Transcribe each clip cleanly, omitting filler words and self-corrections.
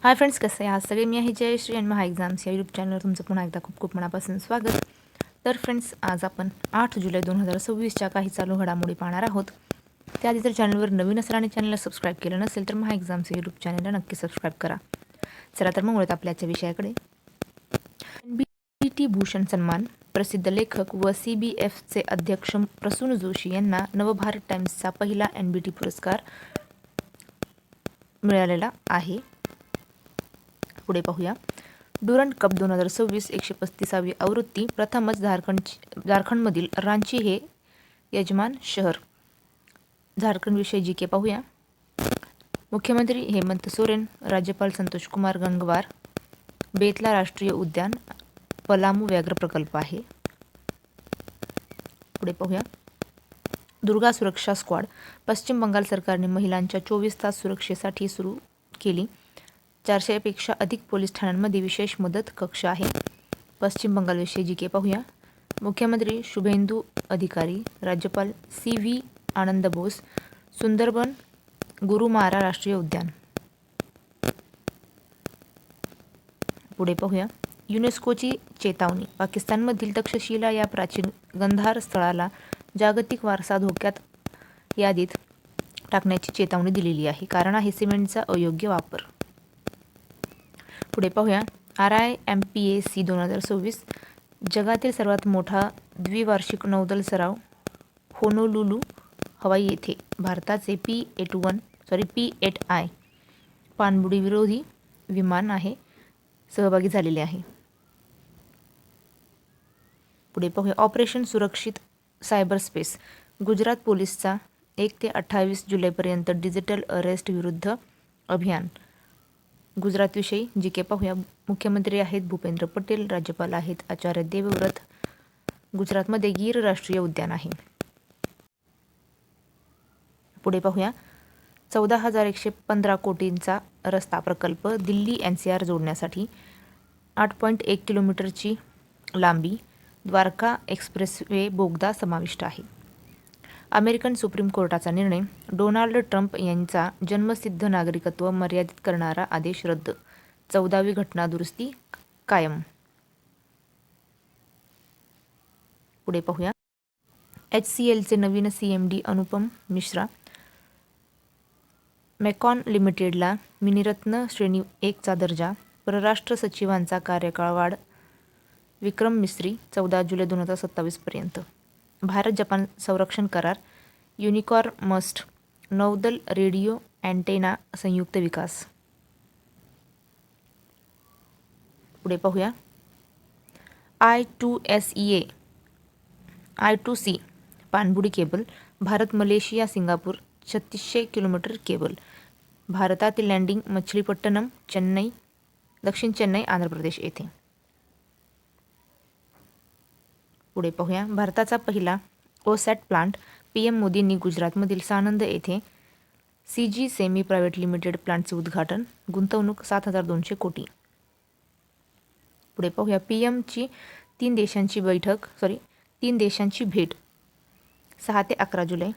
Hi friends, कसे आहे आज सगळे? मी आहे जयश्री आणि महा एक्झाम्स या यूट्यूब चॅनलवर तुमचं पुन्हा एकदा खूप खूप मनापासून स्वागत. तर फ्रेंड्स, आज आपण 8 जुलै 2026च्या काही चालू घडामोडी पाहणार आहोत. त्याआधी जर चॅनलवर नवीन असाल आणि चॅनलला सबस्क्राईब केलं नसेल तर महा एक्झाम्स या यूट्यूब चॅनलला नक्की सबस्क्राईब करा. चला तर मग वळत आपल्याच्या विषयाकडे. NBT भूषण सन्मान प्रसिद्ध लेखक व CBFचे अध्यक्ष प्रसून जोशी यांना नवभारत टाइम्सचा पहिला NBT पुरस्कार मिळालेला आहे. पुढे पाहूया. डुरंड कप 2026 135वी आवृत्ती प्रथमच झारखंडमधील रांची हे यजमान शहर. झारखंडविषयी GK पाहूया. मुख्यमंत्री हेमंत सोरेन, राज्यपाल संतोष कुमार गंगवार. बेतला राष्ट्रीय उद्यान, पलामू व्याघ्र प्रकल्प आहे. पुढे पाहूया. दुर्गा सुरक्षा स्क्वॉड. पश्चिम बंगाल सरकारने महिलांच्या 24 तास सुरक्षेसाठी सुरू केली. 400 पेक्षा अधिक पोलीस ठाण्यांमध्ये विशेष मदत कक्ष आहे. पश्चिम बंगालविषयी GK पाहूया. मुख्यमंत्री शुभेंदू अधिकारी, राज्यपाल CV आनंद बोस. सुंदरबन, गुरुमारा राष्ट्रीय उद्यान. पुढे पाहूया. युनेस्कोची चेतावणी. पाकिस्तानमधील तक्षशिला या प्राचीन गंधार स्थळाला जागतिक वारसा धोक्यात यादीत टाकण्याची चेतावणी दिलेली आहे. कारण आहे सिमेंटचा अयोग्य वापर. पुढे पाहूया. RIMPAC 2026 जगातील सर्वात मोठा द्विवार्षिक नौदल सराव होनोलुलू हवाई येथे भारताचे P-8I पाणबुडी विरोधी विमान आहे सहभागी झालेले आहे. पुढे पाहूया. ऑपरेशन सुरक्षित सायबर स्पेस. गुजरात पोलीसचा 1 ते 28 जुलैपर्यंत डिजिटल अरेस्ट विरुद्ध अभियान. गुजरातविषयी GK पाहूया. मुख्यमंत्री आहेत भूपेंद्र पटेल, राज्यपाल आहेत आचार्य देवव्रत. गुजरातमध्ये गीर राष्ट्रीय उद्यान आहे. पुढे पाहूया. 14,115 कोटींचा रस्ता प्रकल्प दिल्ली NCR जोडण्यासाठी. 8.1 किलोमीटरची लांबी द्वारका एक्सप्रेसवे बोगदा समाविष्ट आहे. अमेरिकन सुप्रीम कोर्टाचा निर्णय. डोनाल्ड ट्रम्प यांचा जन्मसिद्ध नागरिकत्व मर्यादित करणारा आदेश रद्द. 14वी घटना दुरुस्ती कायम. पुढे पाहूया. HCLचे नवीन CMD अनुपम मिश्रा. मेकॉन लिमिटेडला मिनिरत्न श्रेणी 1चा दर्जा. परराष्ट्र सचिवांचा कार्यकाळ वाढ. विक्रम मिस्री 14 जुलै 2027 पर्यंत. भारत जपान संरक्षण करार. युनिकॉर्न मस्ट नौदल रेडिओ अँटेना संयुक्त विकास. पुढे पाहूया. I2C पाणबुडी cable. Bharat Malaysia Singapore 3600 kilometre cable. भारतातील लँडिंग मछलीपट्टणम चेन्नई, दक्षिण चेन्नई आंध्र प्रदेश येथे. पुढे पाहूया. भारताचा पहिला OSAT प्लांट. PM मोदींनी गुजरातमधील सानंद येथे CG सेमी प्रायव्हेट लिमिटेड प्लांटचे उद्घाटन. गुंतवणूक 7,200 कोटी. पुढे पाहूया. PMची 3 देशांची भेट 6 ते 11 जुलै.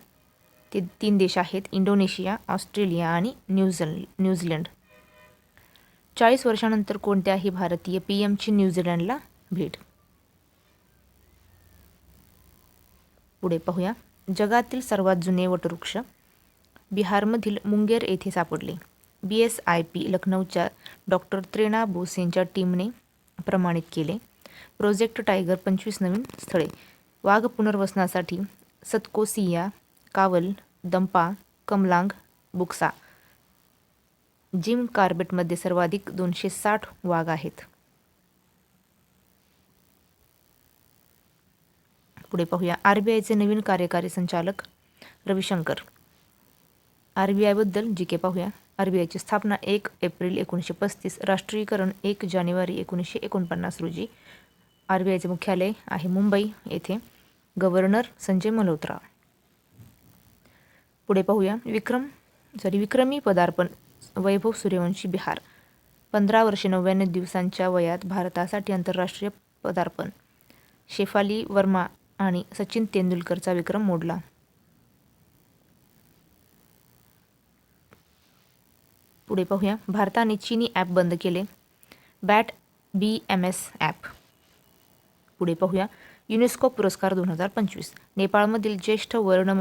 ते 3 देश आहेत इंडोनेशिया, ऑस्ट्रेलिया आणि न्यूझीलंड. 40 वर्षानंतर कोणत्याही भारतीय PMची न्यूझीलंडला भेट. पुढे पाहूया. जगातील सर्वात जुने वटवृक्ष बिहारमधील मुंगेर येथे सापडले. BSIP लखनौच्या डॉक्टर त्रेना बोसेंच्या टीमने प्रमाणित केले. प्रोजेक्ट टायगर 25 नवीन स्थळे. वाघ पुनर्वसनासाठी सतकोसिया, कावल, दंपा, कमलांग, बुक्सा. जिम कार्बेटमध्ये सर्वाधिक 260 वाघ आहेत. पुढे पाहूया. RBIचे नवीन कार्यकारी संचालक रविशंकर. RBI बद्दल GK पाहूया. RBIची स्थापना 1 एप्रिल 1935. राष्ट्रीयकरण 1 जानेवारी 1949 रोजी. RBIचे मुख्यालय आहे मुंबई येथे. गव्हर्नर संजय मल्होत्रा. पुढे पाहूया. विक्रमी पदार्पण वैभव सूर्यवंशी बिहार. 15 वर्षे 99 दिवसांच्या वयात भारतासाठी आंतरराष्ट्रीय पदार्पण. शेफाली वर्मा आणि सचिन तेंडुलकरचा विक्रम मोडला. पुढे पाहूया, भारताने चीनी ॲप बंद केले. Bat BMS app. पुढे पाहूया, युनेस्को पुरस्कार 2025. नेपाळमधील ज्येष्ठ वर्ण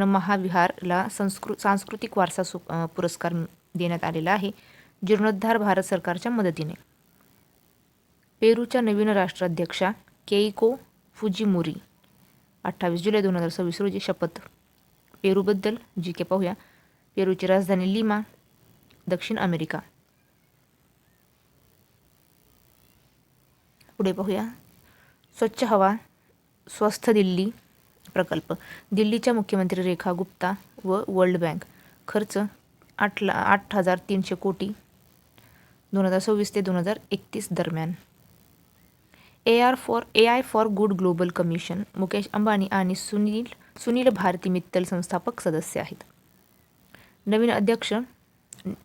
महाविहारला सांस्कृतिक वारसा पुरस्कार देण्यात आलेला आहे, जीर्णोद्धार भारत सरकारच्या मदतीने. पेरूच्या नवीन राष्ट्राध्यक्षा केइको फुजिमोरी 28 जुलै 2026 रोजी शपथ. पेरूबद्दल GK पाहूया. पेरूची राजधानी लिमा, दक्षिण अमेरिका. पुढे पाहूया, स्वच्छ हवा स्वस्थ दिल्ली प्रकल्प. दिल्लीच्या मुख्यमंत्री रेखा गुप्ता व वर्ल्ड बँक. खर्च 8,300 कोटी 2026 ते 2031 दरम्यान. AI for good global commission. Mukesh Ambani आणि सुनील भारती मित्तल संस्थापक सदस्य आहेत. नवीन अध्यक्ष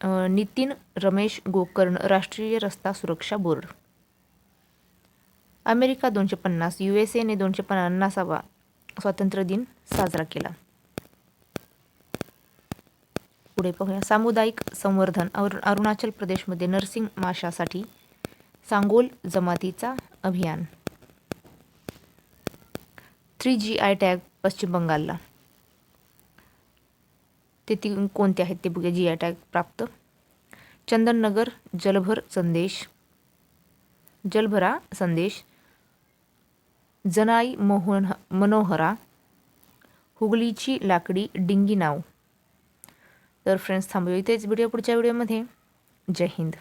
नितीन रमेश गोकर्ण, राष्ट्रीय रस्ता सुरक्षा बोर्ड. अमेरिका 250, USAने 250वा स्वातंत्र्य दिन साजरा केला. पुढे पाहूया, सामुदायिक संवर्धन. अरुणाचल प्रदेशमध्ये नर्सिंग माशासाठी सांगोल जमातीचा अभियान. 3 GI टॅग पश्चिम बंगालला. ते कोणते आहेत ते बघूया. GI टॅग प्राप्त. चंदननगर जलभरा संदेश, जनाई मनोहरा, हुगलीची लाकडी डिंगी नाव. तर फ्रेंड्स थांबूया इथेच. व्हिडिओ पुढच्या व्हिडिओमध्ये. जय हिंद.